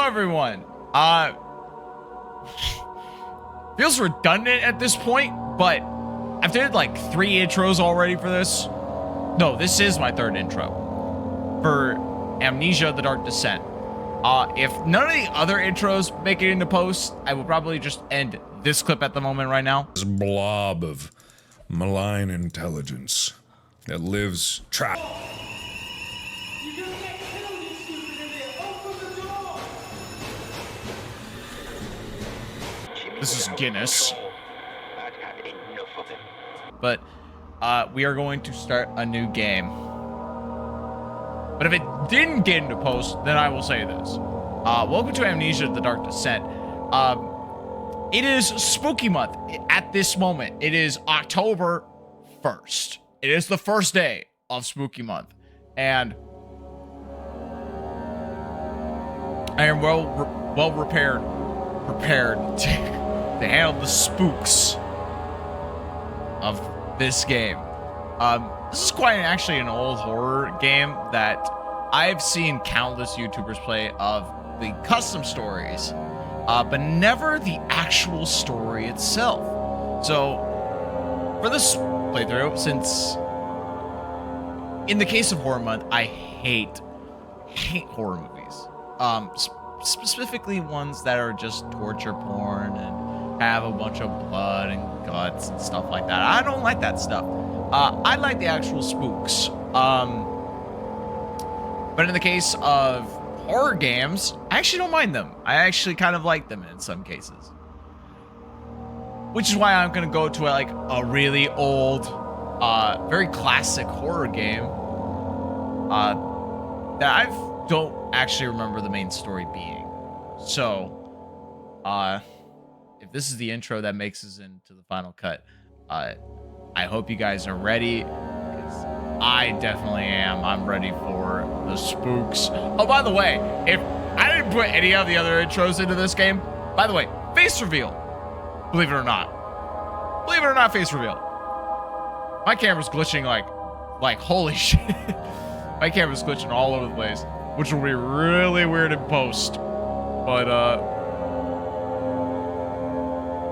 Hello everyone. Feels redundant at this point, but I've did like 3 intros already for this. No, this is my 3rd intro for Amnesia: The Dark Descent. If none of the other intros make it into post, I will probably just end this clip at the moment right now. This blob of malign intelligence that lives trapped. This is Guinness. But we are going to start a new game. But if it didn't get into post, then I will say this. Welcome to Amnesia: The Dark Descent. It is spooky month at this moment. It is October 1st. It is the first day of spooky month. And I am well prepared to handle the spooks of this game. This is quite actually an old horror game that I've seen countless YouTubers play of the custom stories, but never the actual story itself. So for this playthrough, since in the case of horror month, I hate horror movies. Specifically ones that are just torture porn and have a bunch of blood and guts and stuff like that. I don't like that stuff. I like the actual spooks. But in the case of horror games, I actually don't mind them. I actually kind of like them in some cases. Which is why I'm gonna go to like a really old, very classic horror game that I don't actually remember the main story being. So, if this is the intro that makes us into the final cut, I hope you guys are ready, because I definitely am. I'm ready for the spooks. Oh, by the way, if I didn't put any of the other intros into this game, by the way, face reveal. Believe it or not. Believe it or not, face reveal. My camera's glitching like holy shit. My camera's glitching all over the place, which will be really weird in post. But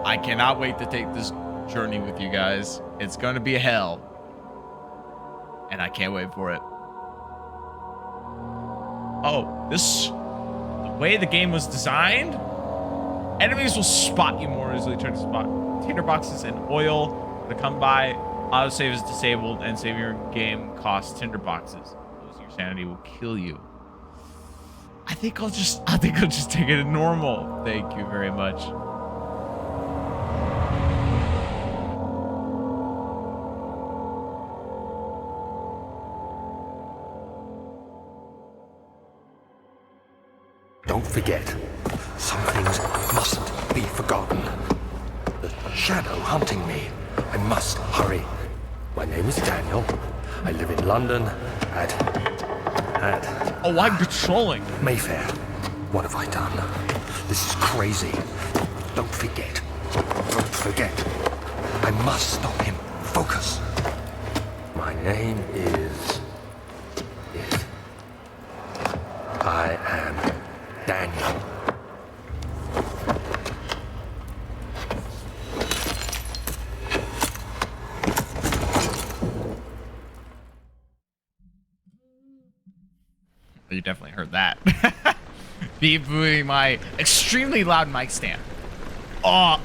I cannot wait to take this journey with you guys. It's gonna be hell, and I can't wait for it. Oh, the way the game was designed, enemies will spot you more easily. Turn to spot tinderboxes and oil to come by. Autosave is disabled, and saving your game costs tinderboxes. Losing your sanity will kill you. I think I'll just take it normal. Thank you very much. Don't forget, some things mustn't be forgotten. The shadow hunting me. I must hurry. My name is Daniel. I live in London at Oh, I'm patrolling. Mayfair. What have I done? This is crazy. Don't forget. Don't forget. I must stop him. Focus. My name is... I am Daniel. You definitely heard that. Beeping my extremely loud mic stand. Oh.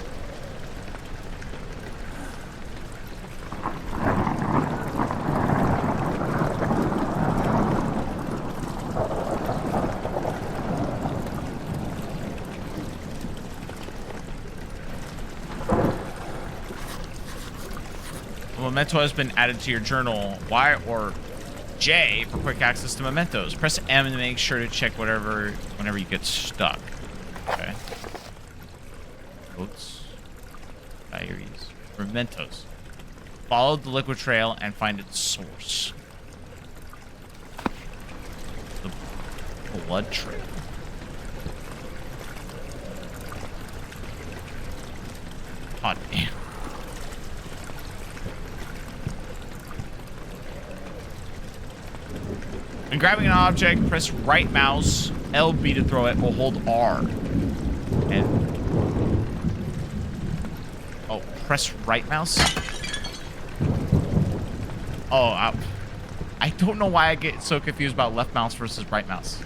Memento has been added to your journal. Y or J for quick access to mementos. Press M to make sure to check whenever you get stuck. Okay. Notes. Diaries. Mementos. Follow the liquid trail and find its source. The blood trail. God damn. When grabbing an object, press right mouse LB to throw it, or hold R. And... oh, press right mouse? Oh, I don't know why I get so confused about left mouse versus right mouse.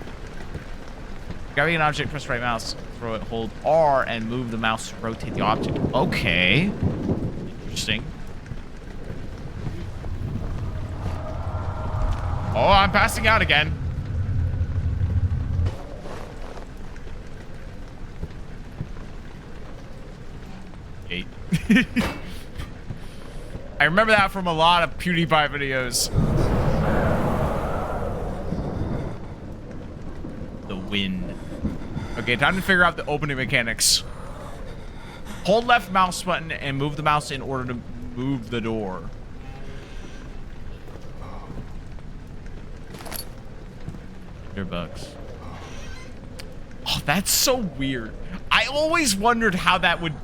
Grabbing an object, press right mouse, throw it, hold R, and move the mouse to rotate the object. Okay. Interesting. Oh, I'm passing out again. Eight. I remember that from a lot of PewDiePie videos. The wind. Okay, time to figure out the opening mechanics. Hold left mouse button and move the mouse in order to move the door. Bucks. Oh, that's so weird. I always wondered how that would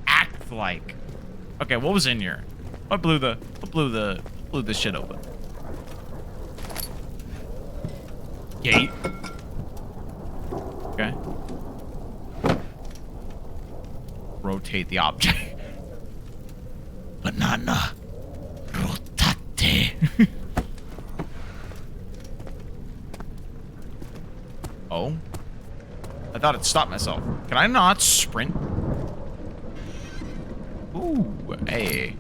act like. Okay, what was in here? What blew the shit open? Gate. Okay. Rotate the object. Banana. Rotate. Oh. I thought it stopped myself. Can I not sprint? Ooh, hey.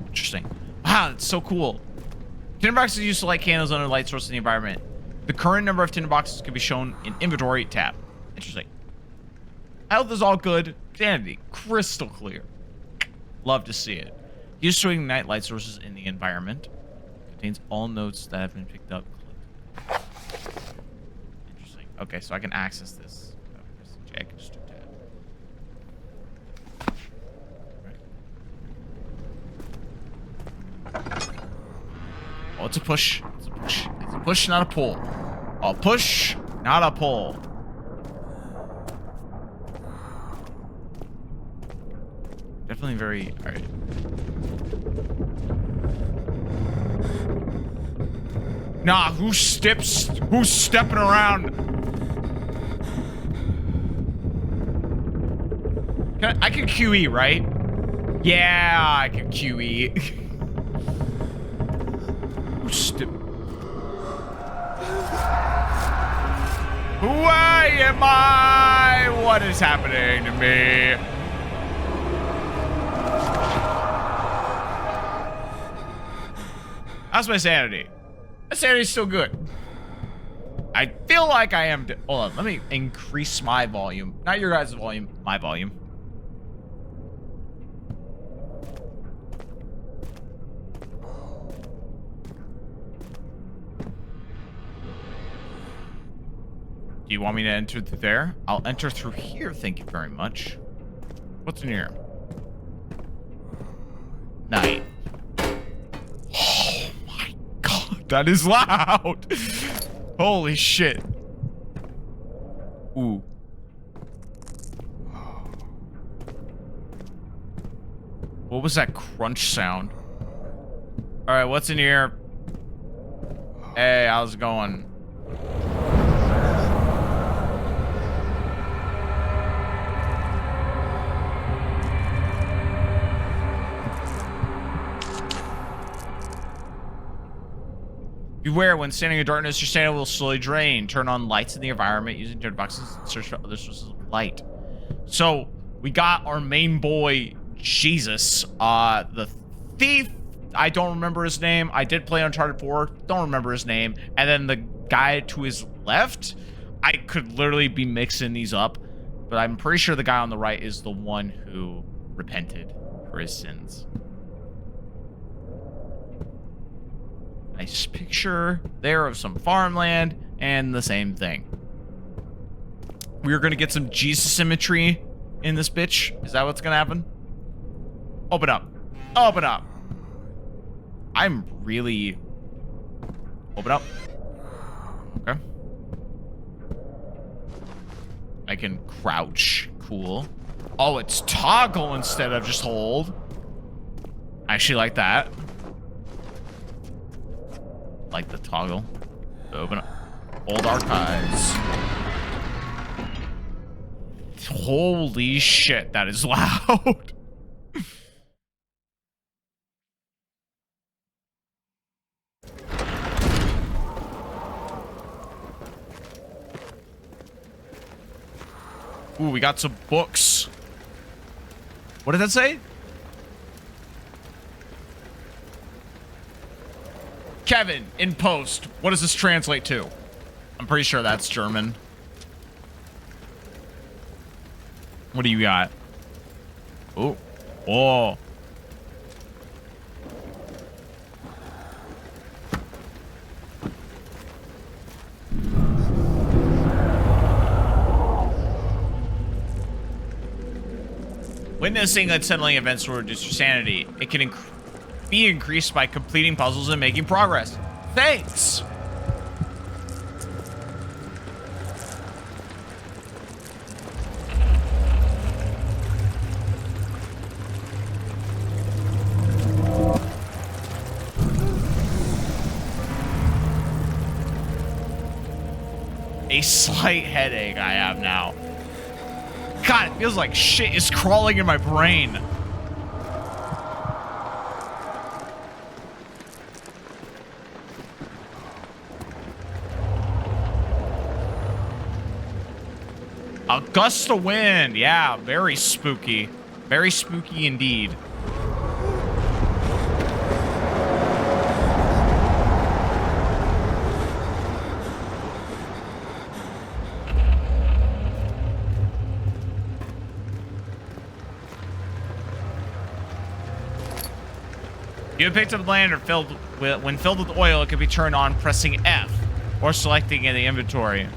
Interesting. Wow, that's so cool. Tinderboxes used to light candles under light source in the environment. The current number of tinderboxes can be shown in inventory tab. Interesting. Health is all good. Sanity, crystal clear. Love to see it. Used to ignite light sources in the environment. Contains all notes that have been picked up. Okay, so I can access this. I can just do tab. Oh, it's a push. It's a push. It's a push, not a pull. A push, not a pull. Definitely very... alright. Nah, who's stepping around? I can QE, right? Yeah, I can QE. Who am I? What is happening to me? How's my sanity? My sanity's still good. I feel like I am... hold on, let me increase my volume. Not your guys' volume, my volume. Do you want me to enter through there? I'll enter through here, thank you very much. What's in here? Night. Oh my god, that is loud! Holy shit. Ooh. What was that crunch sound? Alright, what's in here? Hey, how's it going? Beware, when standing in darkness, your stamina will slowly drain. Turn on lights in the environment using tinderboxes and search for other sources of light. So, we got our main boy, Jesus. The thief, I don't remember his name. I did play Uncharted 4, don't remember his name. And then the guy to his left, I could literally be mixing these up. But I'm pretty sure the guy on the right is the one who repented for his sins. Nice picture there of some farmland and the same thing. We're gonna get some Jesus symmetry in this bitch. Is that what's gonna happen? Open up. Open up. I'm really... open up. Okay. I can crouch. Cool. Oh, it's toggle instead of just hold. I actually like that. Like the toggle. Open up. Old archives. Holy shit, that is loud. Ooh, we got some books. What did that say? Kevin, in post, what does this translate to? I'm pretty sure that's German. What do you got? Oh. Oh. Witnessing unsettling events will reduce your sanity. It can be increased by completing puzzles and making progress. Thanks! A slight headache I have now. God, it feels like shit is crawling in my brain. A gust of wind. Yeah, very spooky. Very spooky indeed. You have picked up land or when filled with oil, it can be turned on pressing F or selecting in the inventory.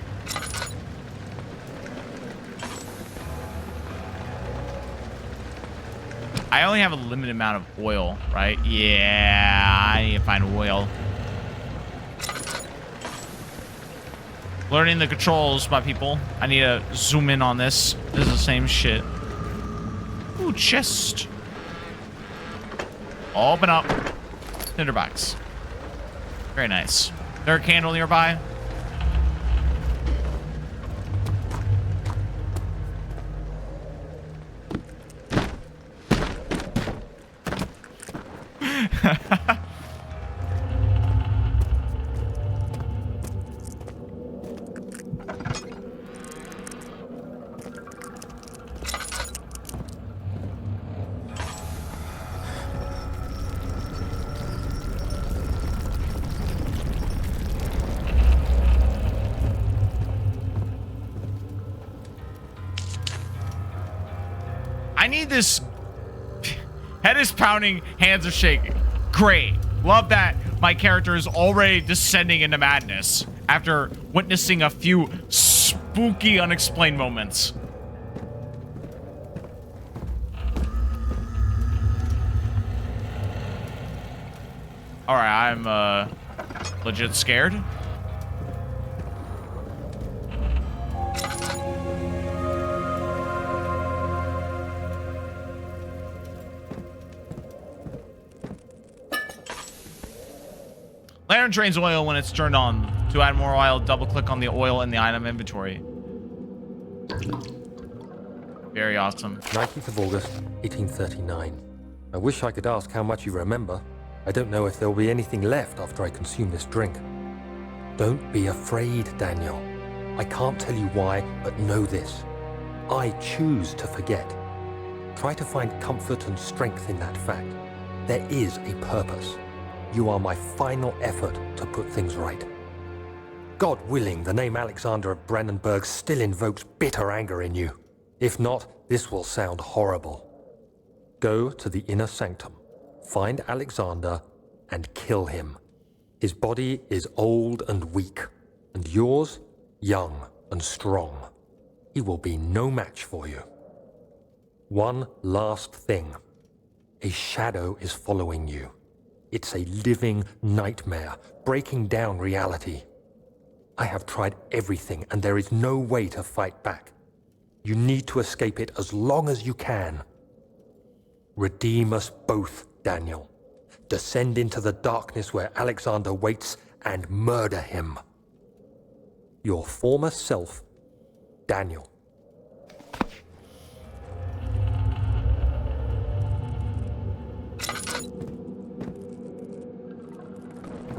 I only have a limited amount of oil, right? Yeah, I need to find oil. Learning the controls, my people. I need to zoom in on this. This is the same shit. Ooh, chest. Open up. Tinderbox. Very nice. Is there a candle nearby? I need this. Head is pounding, hands are shaking. Great. Love that my character is already descending into madness after witnessing a few spooky, unexplained moments. Alright, I'm legit scared. Lantern drains oil when it's turned on. To add more oil, double click on the oil in the item inventory. Very awesome. 19th of August, 1839. I wish I could ask how much you remember. I don't know if there will be anything left after I consume this drink. Don't be afraid, Daniel. I can't tell you why, but know this. I choose to forget. Try to find comfort and strength in that fact. There is a purpose. You are my final effort to put things right. God willing, the name Alexander of Brandenburg still invokes bitter anger in you. If not, this will sound horrible. Go to the inner sanctum, find Alexander, and kill him. His body is old and weak, and yours, young and strong. He will be no match for you. One last thing. A shadow is following you. It's a living nightmare, breaking down reality. I have tried everything, and there is no way to fight back. You need to escape it as long as you can. Redeem us both, Daniel. Descend into the darkness where Alexander waits and murder him. Your former self, Daniel.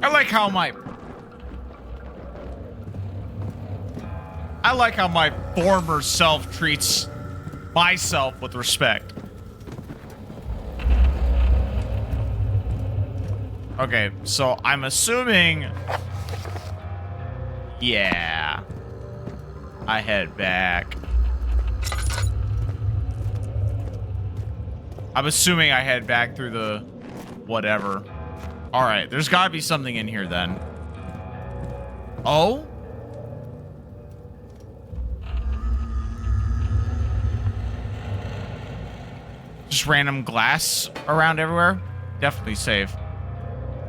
I like how my former self treats myself with respect. Okay, so I'm assuming... Yeah. I head back. I'm assuming I head back through the... whatever. Alright, there's gotta be something in here then. Oh? Just random glass around everywhere? Definitely safe.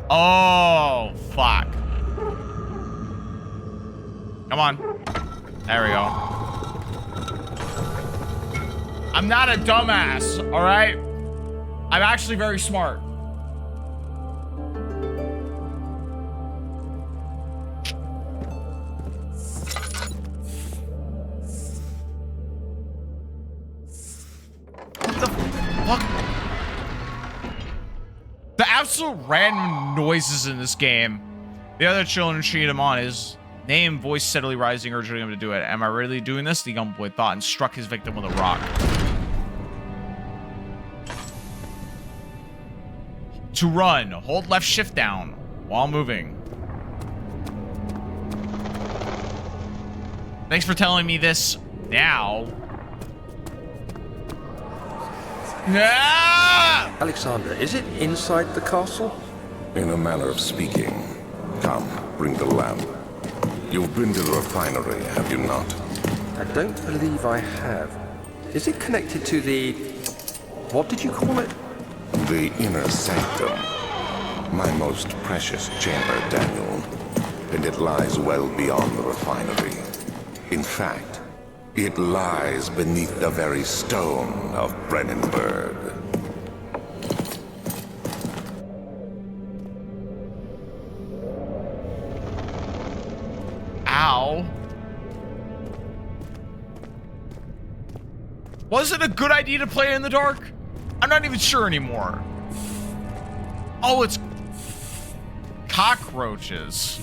Oh, fuck. Come on. There we go. I'm not a dumbass, alright? I'm actually very smart. What the fuck? The absolute random noises in this game. The other children cheated him on his name, voice steadily rising, urging him to do it. Am I really doing this? The young boy thought and struck his victim with a rock. To run, hold left shift down while moving. Thanks for telling me this now. Ah! Alexander, is it inside the castle? In a manner of speaking. Come, bring the lamp. You've been to the refinery, have you not? I don't believe I have. Is it connected to the... what did you call it? The inner sanctum. My most precious chamber, Daniel. And it lies well beyond the refinery. In fact, it lies beneath the very stone of Brennenburg. Ow. Was it a good idea to play in the dark? I'm not even sure anymore. Oh, it's cockroaches.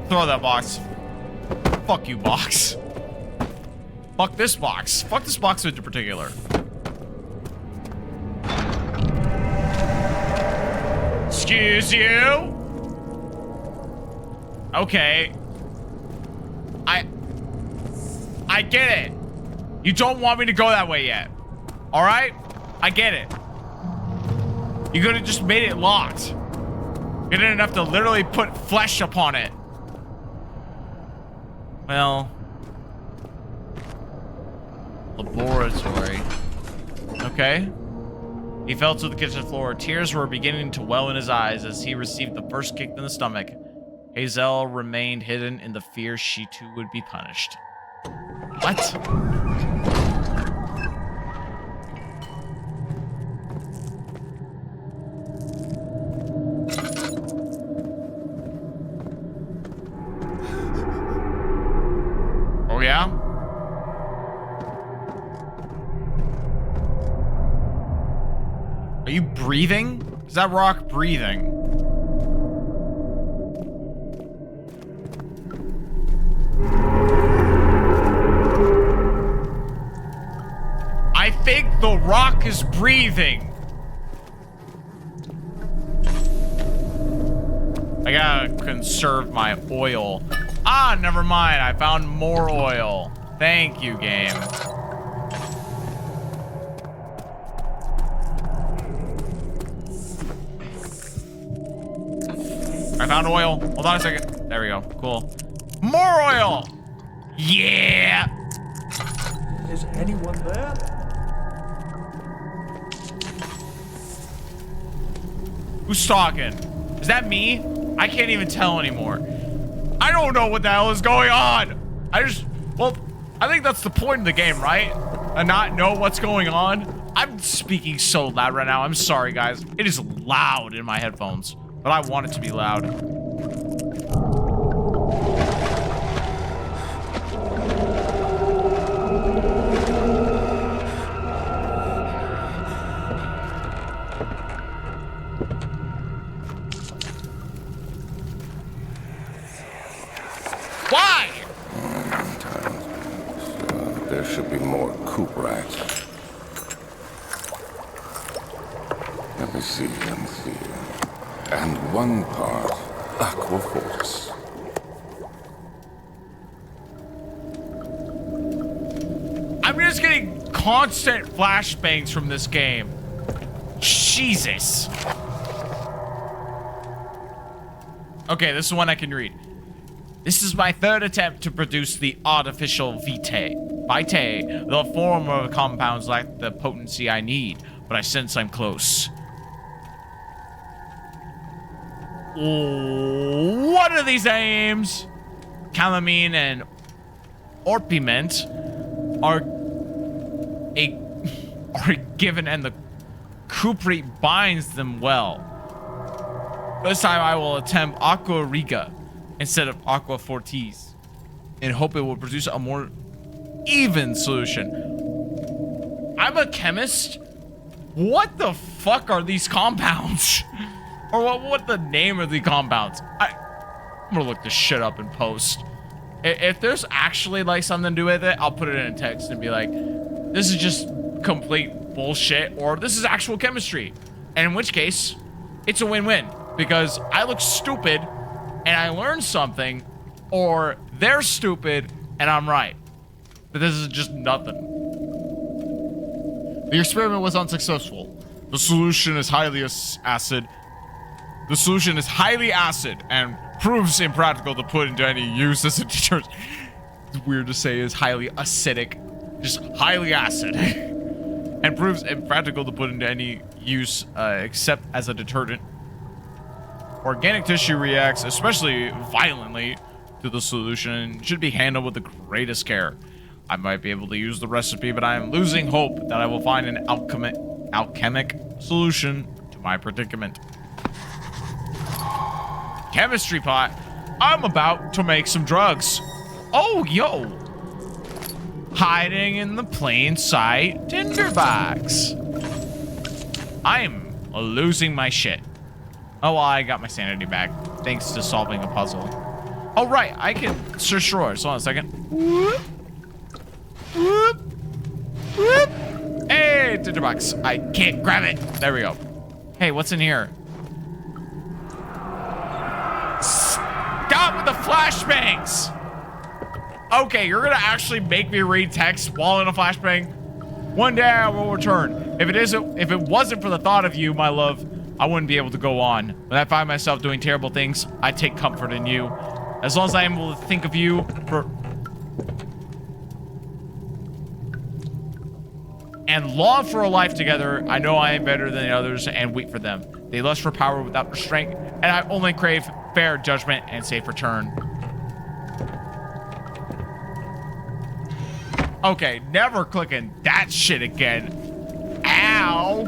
Throw that box. Fuck you, box. Fuck this box. Fuck this box in particular. Excuse you? Okay. I get it. You don't want me to go that way yet. Alright? I get it. You could have just made it locked. You didn't have to literally put flesh upon it. Well. Laboratory. Okay. He fell to the kitchen floor. Tears were beginning to well in his eyes as he received the first kick in the stomach. Hazel remained hidden in the fear she too would be punished. What? Oh, yeah? Are you breathing? Is that rock breathing? I think the rock is breathing. I gotta conserve my oil. Ah, never mind. I found more oil. Thank you, game. I found oil. Hold on a second. There we go. Cool. More oil. Yeah. Is anyone there? Who's talking? Is that me? I can't even tell anymore. I don't know what the hell is going on. Well, I think that's the point of the game, right? And not know what's going on. I'm speaking so loud right now. I'm sorry, guys. It is loud in my headphones, but I want it to be loud. should be more coop rat. Let me see. And 1 part aquafortis. I'm just getting constant flashbangs from this game. Jesus. Okay, this is one I can read. This is my 3rd attempt to produce the artificial vitae. The form of compounds lack the potency I need, but I sense I'm close. What are these names? Calamine and orpiment are given, and the cupri binds them well. This time I will attempt aqua riga instead of aqua fortis and hope it will produce a more even solution. I'm a chemist. What the fuck are these compounds? Or what the name of the compounds? I'm gonna look this shit up in post. If there's actually like something to do with it, I'll put it in a text and be like, this is just complete bullshit, or this is actual chemistry. And in which case, it's a win-win, because I look stupid and I learned something, or they're stupid and I'm right. But this is just nothing. The experiment was unsuccessful. The solution is highly acid. The solution is highly acid and proves impractical to put into any use as a deterrent. It's weird to say is highly acidic. Just highly acid. And proves impractical to put into any use except as a deterrent. Organic tissue reacts especially violently to the solution and should be handled with the greatest care. I might be able to use the recipe, but I am losing hope that I will find an alchemic solution to my predicament. Chemistry pot. I'm about to make some drugs. Oh, yo. Hiding in the plain sight tinderbox. I'm losing my shit. Oh, well, I got my sanity back thanks to solving a puzzle. Oh, right. I can search drawers. Hold on a second. Whoop. Whoop. Whoop. Hey, tinderbox. I can't grab it. There we go. Hey, what's in here? Stop with the flashbangs! Okay, you're gonna actually make me read text while in a flashbang? One day I will return. If it wasn't for the thought of you, my love, I wouldn't be able to go on. When I find myself doing terrible things, I take comfort in you. As long as I am able to think of you and long for a life together, I know I am better than the others and wait for them. They lust for power without restraint, and I only crave fair judgment and safe return. Okay, never clicking that shit again. Ow!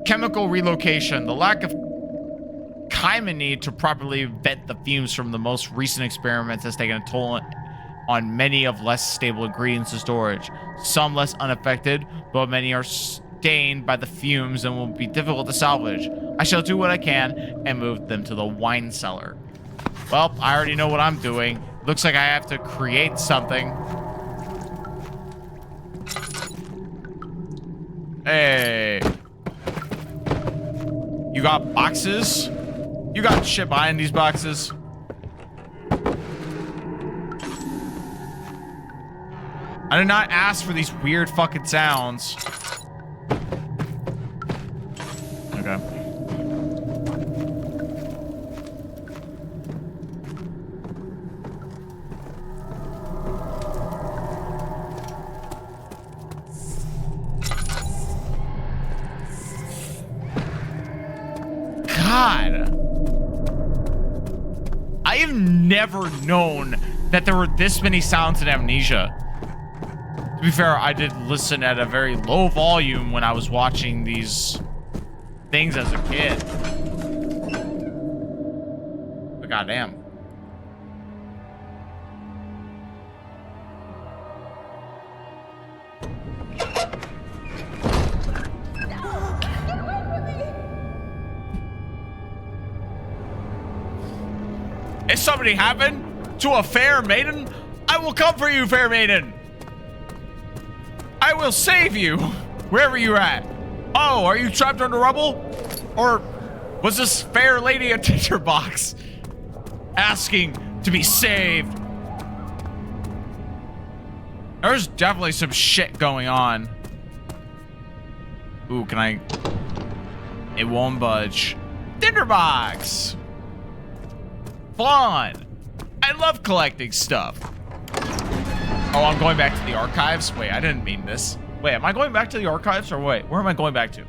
Chemical relocation. The lack of time need to properly vet the fumes from the most recent experiments has taken a toll on many of less stable ingredients in storage. Some less unaffected, but many are stained by the fumes and will be difficult to salvage. I shall do what I can and move them to the wine cellar. Well, I already know what I'm doing. Looks like I have to create something. Hey. You got boxes? You got shit behind these boxes? I did not ask for these weird fucking sounds. Okay. God. I have never known that there were this many sounds in Amnesia. To be fair, I did listen at a very low volume when I was watching these things as a kid. But goddamn. If something happened to a fair maiden, I will come for you, fair maiden. I will save you, wherever you're at. Oh, are you trapped under rubble? Or was this fair lady a tinderbox asking to be saved? There's definitely some shit going on. Ooh, can I? It won't budge. Tinderbox. Fun. I love collecting stuff. Oh, I'm going back to the archives? Wait, I didn't mean this. Wait, am I going back to the archives or wait, where am I going back to?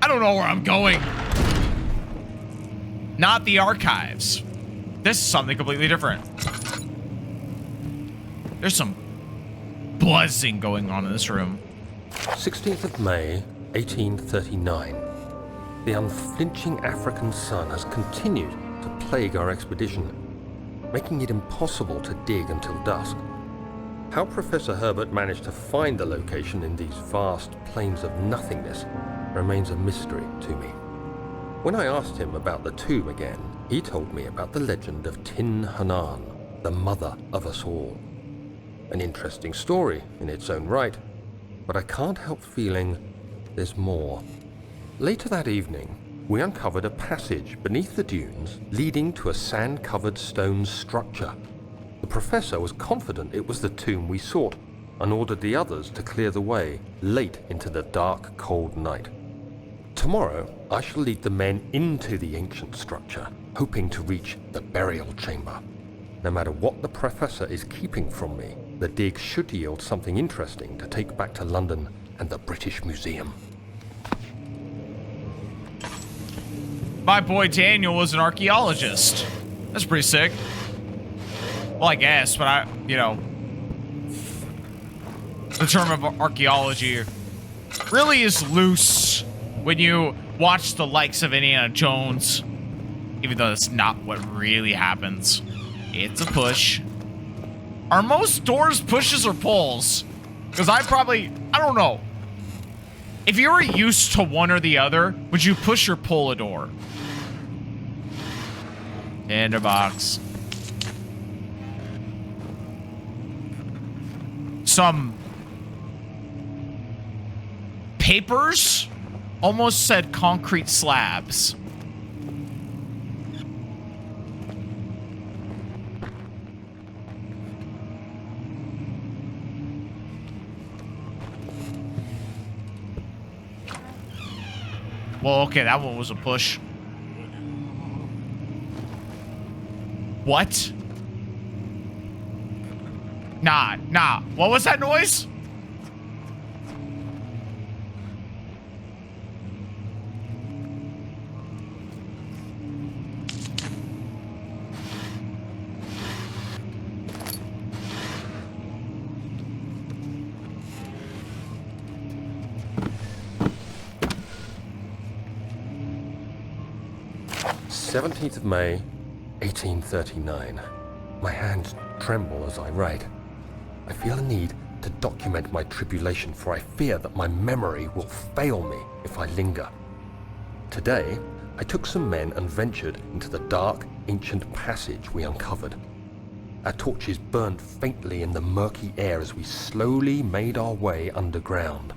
I don't know where I'm going. Not the archives. This is something completely different. There's some buzzing going on in this room. 16th of May, 1839. The unflinching African sun has continued to plague our expedition, making it impossible to dig until dusk. How Professor Herbert managed to find the location in these vast plains of nothingness remains a mystery to me. When I asked him about the tomb again, he told me about the legend of Tin Hanan, the mother of us all. An interesting story in its own right, but I can't help feeling there's more. Later that evening, we uncovered a passage beneath the dunes leading to a sand-covered stone structure. The professor was confident it was the tomb we sought and ordered the others to clear the way late into the dark, cold night. Tomorrow, I shall lead the men into the ancient structure, hoping to reach the burial chamber. No matter what the professor is keeping from me, the dig should yield something interesting to take back to London and the British Museum. My boy Daniel was an archaeologist. That's pretty sick. Well, I guess, but you know, the term of archaeology really is loose when you watch the likes of Indiana Jones, even though that's not what really happens. It's a push. Are most doors pushes or pulls? Because I don't know. If you were used to one or the other, would you push or pull a door? Tinderbox. Some papers almost said concrete slabs. Well, okay, that one was a push. What? Nah. What was that noise? "17th of May, 1839. My hands tremble as I write. I feel a need to document my tribulation, for I fear that my memory will fail me if I linger. Today, I took some men and ventured into the dark, ancient passage we uncovered. Our torches burned faintly in the murky air as we slowly made our way underground.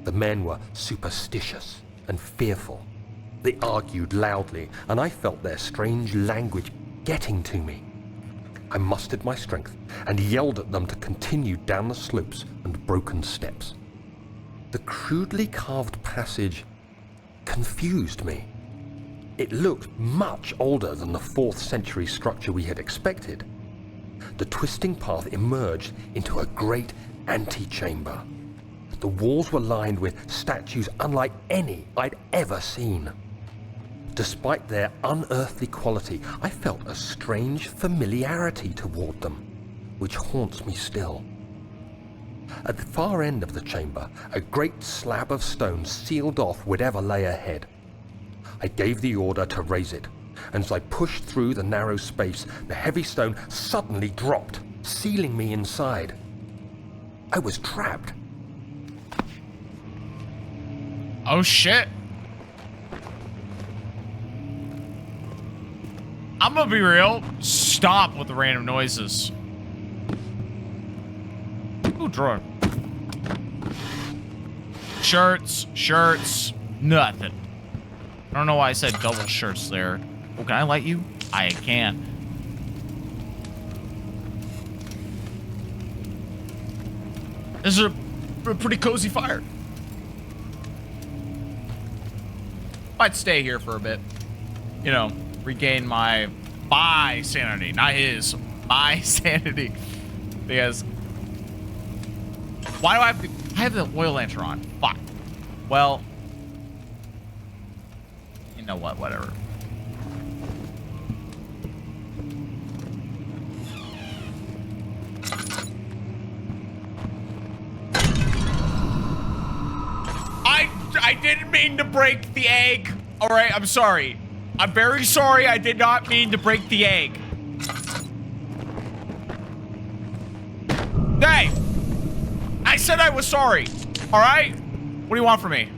The men were superstitious and fearful. They argued loudly, and I felt their strange language getting to me. I mustered my strength and yelled at them to continue down the slopes and broken steps. The crudely carved passage confused me. It looked much older than the 4th century structure we had expected. The twisting path emerged into a great antechamber. The walls were lined with statues unlike any I'd ever seen. Despite their unearthly quality, I felt a strange familiarity toward them, which haunts me still. At the far end of the chamber, a great slab of stone sealed off whatever lay ahead. I gave the order to raise it, and as I pushed through the narrow space, the heavy stone suddenly dropped, sealing me inside. I was trapped. Oh shit. I'm gonna be real. Stop with the random noises. Ooh, drawer. Shirts, nothing. I don't know why I said double shirts there. Oh, can I light you? I can. This is a pretty cozy fire. Might stay here for a bit. You know, regain my sanity, not his, my sanity. Because why do I have the oil lantern on? Fuck. Well, you know what? Whatever. I didn't mean to break the egg. All right, I'm sorry. I'm very sorry. I did not mean to break the egg. Hey, I said I was sorry. All right? What do you want from me?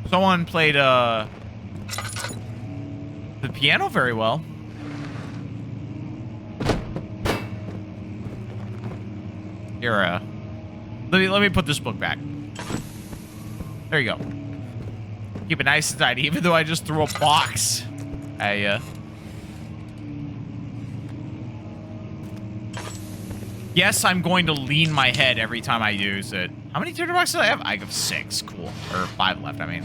Someone played the piano very well. Here, let me put this book back. There you go. Keep it nice and tidy, even though I just threw a box at ya. Yes, I'm going to lean my head every time I use it. How many tinderboxes do I have? I have 6. Cool. Or 5 left, I mean.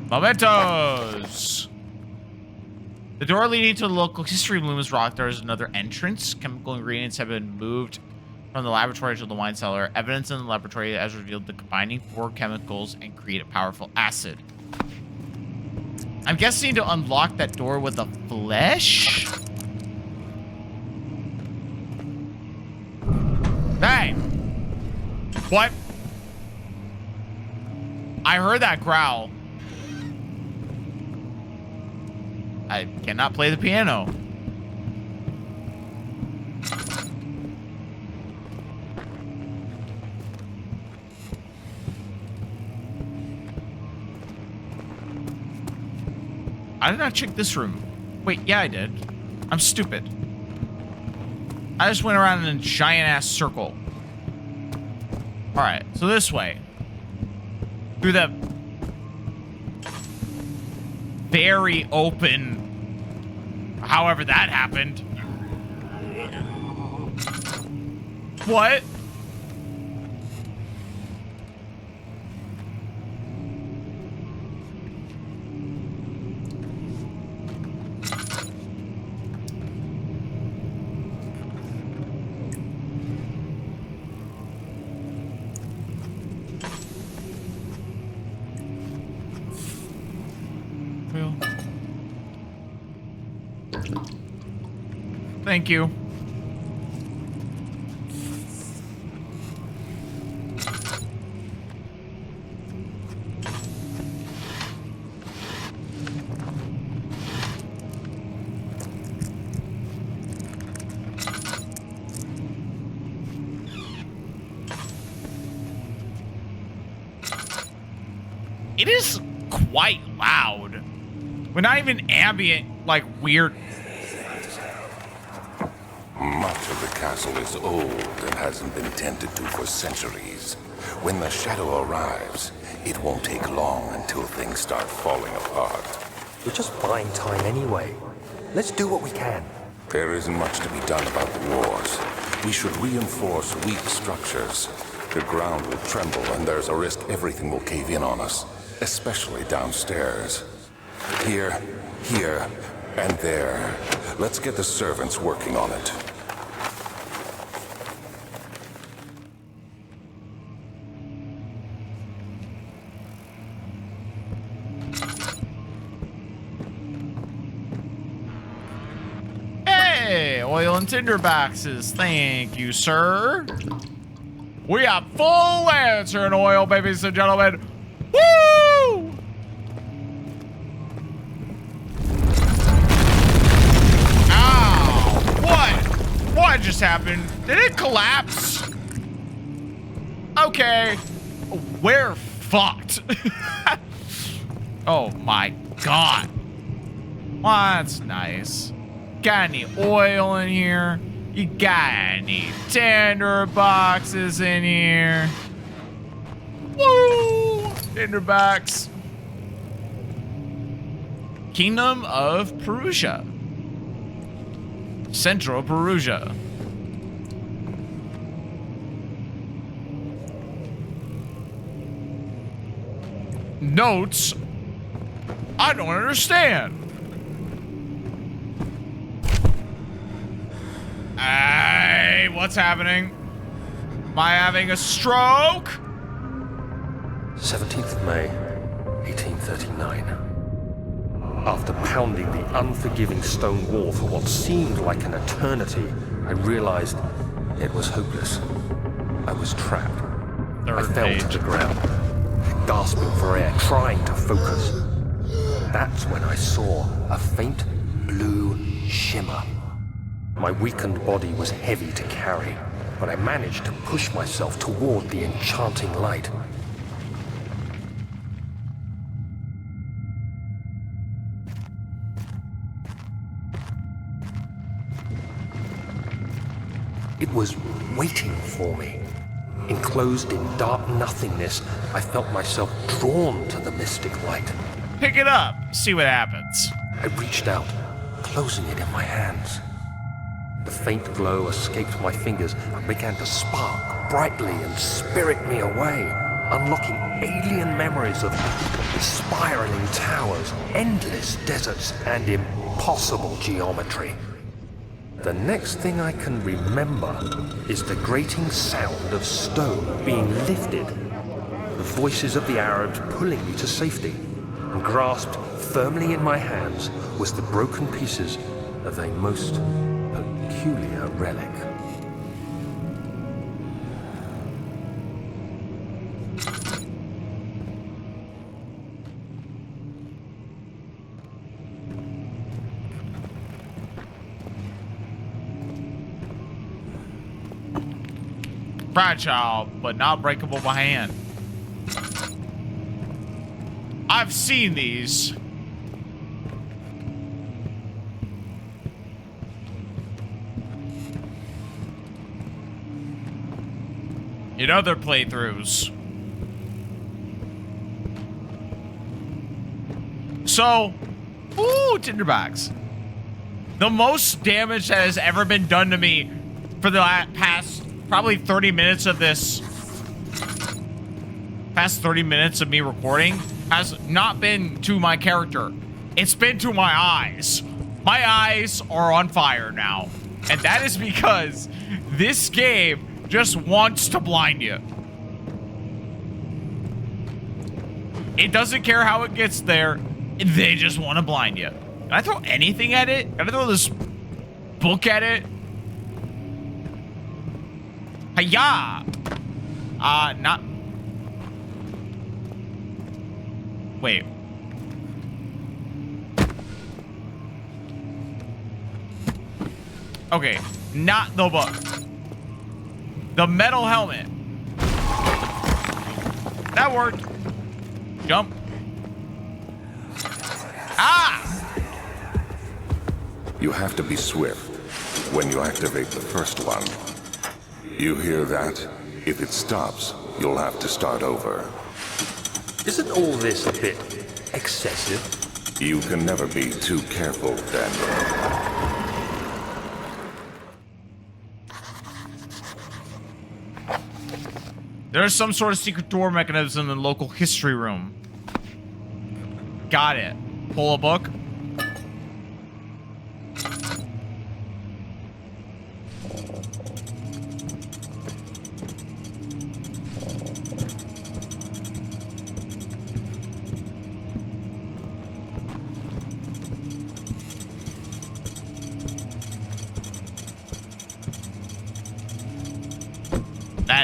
Mementos! The door leading to the local history room is rocked. There is another entrance. Chemical ingredients have been moved from the laboratory to the wine cellar. Evidence in the laboratory has revealed the combining 4 chemicals and create a powerful acid. I'm guessing to unlock that door with the flesh? Hey! What? I heard that growl. I cannot play the piano. I did not check this room. Wait, yeah, I did. I'm stupid. I just went around in a giant-ass circle. Alright, so this way. Through the very open... However that happened. What? Thank you. It is quite loud. We're not even ambient, like weird. Much of the castle is old and hasn't been tended to for centuries. When the shadow arrives, it won't take long until things start falling apart. We're just buying time anyway. Let's do what we can. There isn't much to be done about the wars. We should reinforce weak structures. The ground will tremble and there's a risk everything will cave in on us, especially downstairs. Here, and there. Let's get the servants working on it. oil and tinder boxes. Thank you, sir. We got full lantern oil, ladies and gentlemen. Woo! Ow! What? What just happened? Did it collapse? Okay. We're fucked. Oh my god. Well, that's nice. Got any oil in here? You got any tinder boxes in here? Woo! Tinder box. Kingdom of Perusia. Central Perusia. Notes? I don't understand. Hey, what's happening? Am I having a stroke? 17th of May, 1839. After pounding the unforgiving stone wall for what seemed like an eternity, I realized it was hopeless. I was trapped. I fell to the ground, gasping for air, trying to focus. That's when I saw a faint blue shimmer. My weakened body was heavy to carry, but I managed to push myself toward the enchanting light. It was waiting for me. Enclosed in dark nothingness, I felt myself drawn to the mystic light. Pick it up, see what happens. I reached out, closing it in my hands. The faint glow escaped my fingers and began to spark brightly and spirit me away, unlocking alien memories of spiraling towers, endless deserts, and impossible geometry. The next thing I can remember is the grating sound of stone being lifted, the voices of the Arabs pulling me to safety, and grasped firmly in my hands was the broken pieces of a most peculiar relic. Fragile, but not breakable by hand. I've seen these. In other playthroughs. So, ooh, tinderbox. The most damage that has ever been done to me for the past probably 30 minutes of this. Past 30 minutes of me recording has not been to my character. It's been to my eyes. My eyes are on fire now. And that is because this game just wants to blind you. It doesn't care how it gets there. They just want to blind you. Can I throw anything at it? Can I throw this book at it? Hiya! Not... Wait. Okay, not the book. The metal helmet. That worked. Jump. Ah! You have to be swift when you activate the first one. You hear that? If it stops, you'll have to start over. Isn't all this a bit excessive? You can never be too careful, Daniel. There's some sort of secret door mechanism in the local history room. Got it. Pull a book.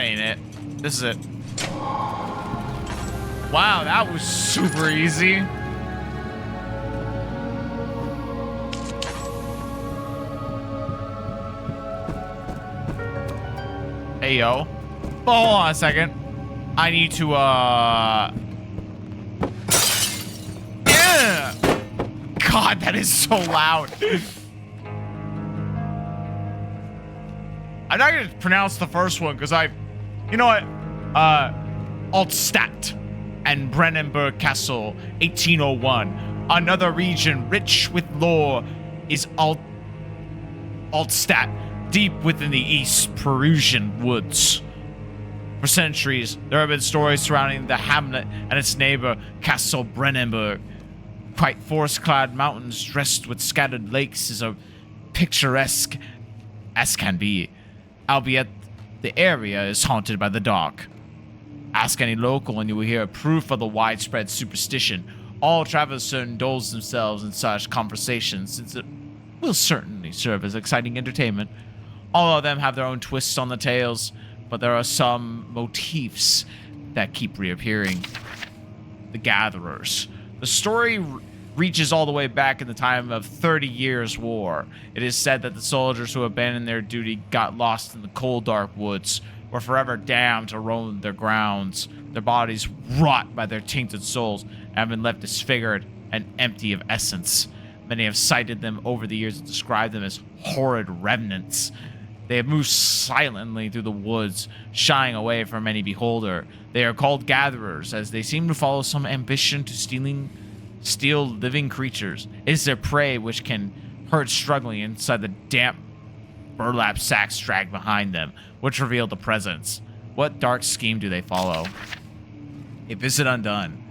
that ain't it. This is it. Wow, that was super easy. Hey, yo. Oh, hold on a second. I need to, Yeah! God, that is so loud. I'm not gonna pronounce the first one because you know what? Altstadt and Brennenburg Castle, 1801. Another region rich with lore is Altstadt, deep within the East Perusian woods. For centuries, there have been stories surrounding the hamlet and its neighbor, Castle Brennenburg. Quite forest-clad mountains dressed with scattered lakes is a picturesque as can be, albeit the area is haunted by the dark. Ask any local and you will hear proof of the widespread superstition. All travelers should indulge themselves in such conversations, since it will certainly serve as exciting entertainment. All of them have their own twists on the tales, but there are some motifs that keep reappearing. The Gatherers. The story reaches all the way back in the time of 30 Years' War. It is said that the soldiers who abandoned their duty got lost in the cold, dark woods, were forever damned to roam their grounds. Their bodies rot by their tainted souls and have been left disfigured and empty of essence. Many have cited them over the years and described them as horrid remnants. They have moved silently through the woods, shying away from any beholder. They are called gatherers, as they seem to follow some ambition to steal living creatures. It is their prey which can hurt struggling inside the damp burlap sacks dragged behind them, which reveal the presence. What dark scheme do they follow? A visit undone.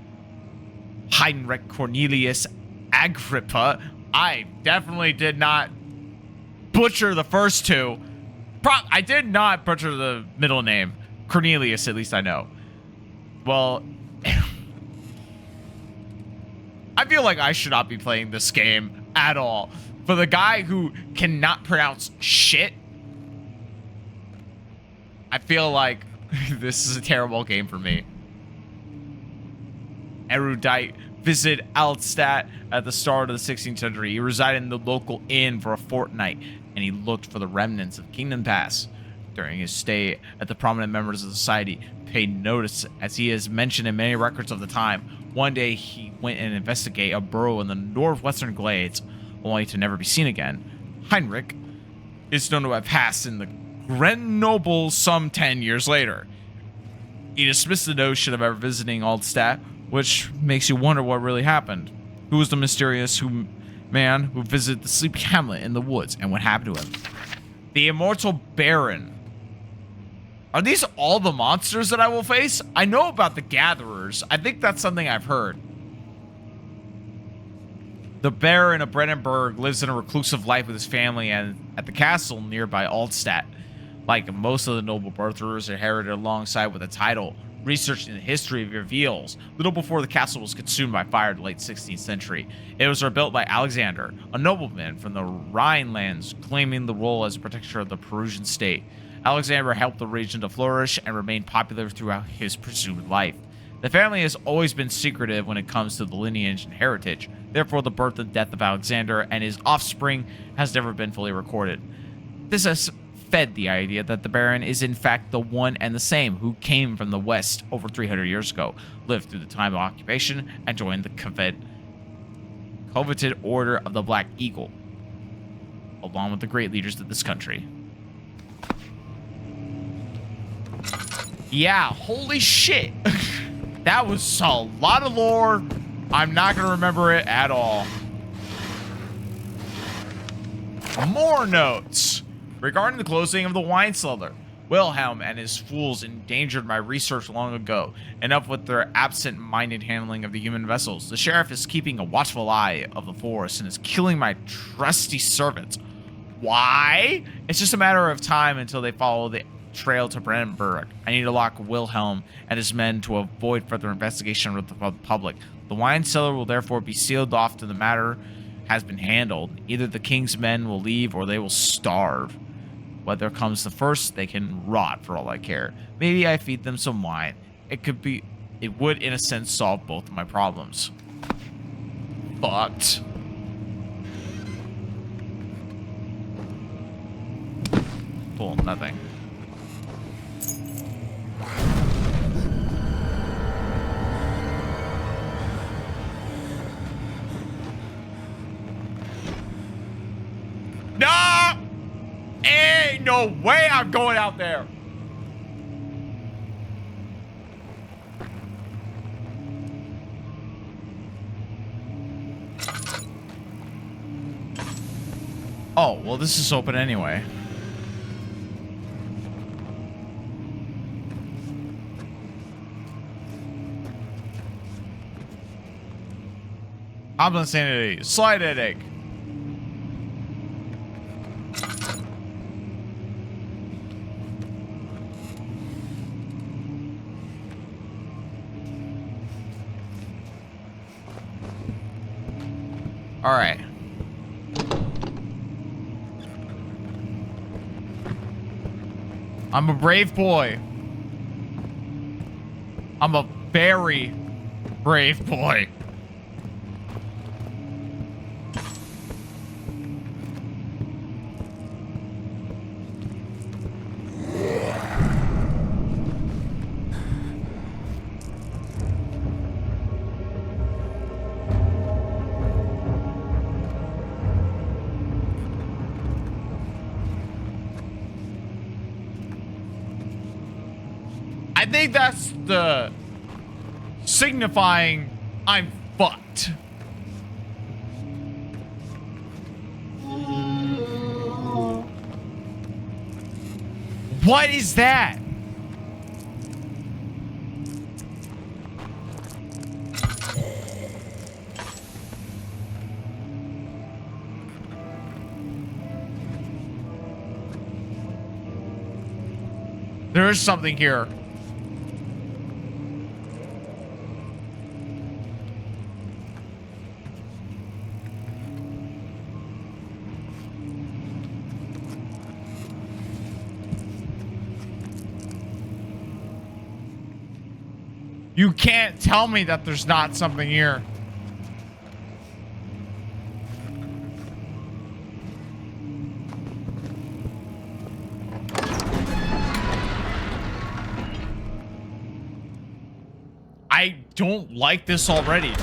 Heinrich Cornelius Agrippa. I definitely did not butcher the first two. I did not butcher the middle name. Cornelius, at least I know. Well, I feel like I should not be playing this game at all. For the guy who cannot pronounce shit, I feel like this is a terrible game for me. Erudite visited Altstadt at the start of the 16th century. He resided in the local inn for a fortnight, and he looked for the remnants of Kingdom Pass. During his stay at the prominent members of the society paid notice, as he is mentioned in many records of the time. One day he went and investigated a burrow in the northwestern glades, only to never be seen again. Heinrich is known to have passed in the Grenoble some 10 years later. He dismissed the notion of ever visiting Altstadt, which makes you wonder what really happened. Who was the mysterious man who visited the sleepy hamlet in the woods, and what happened to him? The immortal Baron. Are these all the monsters that I will face? I know about the Gatherers. I think that's something I've heard. The Baron of Brennenburg lives in a reclusive life with his family and at the castle nearby Altstadt. Like most of the noble birtherers inherited alongside with a title, research in the history reveals little before the castle was consumed by fire in the late 16th century. It was rebuilt by Alexander, a nobleman from the Rhinelands, claiming the role as a protector of the Perusian state. Alexander helped the region to flourish and remain popular throughout his presumed life. The family has always been secretive when it comes to the lineage and heritage. Therefore, the birth and death of Alexander and his offspring has never been fully recorded. This has fed the idea that the Baron is in fact the one and the same who came from the west over 300 years ago, lived through the time of occupation, and joined the coveted Order of the Black Eagle, along with the great leaders of this country. Yeah, holy shit. That was a lot of lore. I'm not going to remember it at all. More notes. Regarding the closing of the wine cellar, Wilhelm and his fools endangered my research long ago, enough with their absent-minded handling of the human vessels. The sheriff is keeping a watchful eye of the forest and is killing my trusty servants. Why? It's just a matter of time until they follow the trail to Brandenburg. I need to lock Wilhelm and his men to avoid further investigation with the public. The wine cellar will therefore be sealed off till the matter has been handled. Either the king's men will leave or they will starve. Whether comes the first, they can rot for all I care. Maybe I feed them some wine. It would, in a sense, solve both of my problems. Fucked. Cool, nothing. No! Ain't no way I'm going out there. Oh, well, this is open anyway. I'm insanity. Slide headache. All right. I'm a brave boy. I'm a very brave boy. I think that's the signifying I'm fucked. What is that? There is something here. You can't tell me that there's not something here. I don't like this already.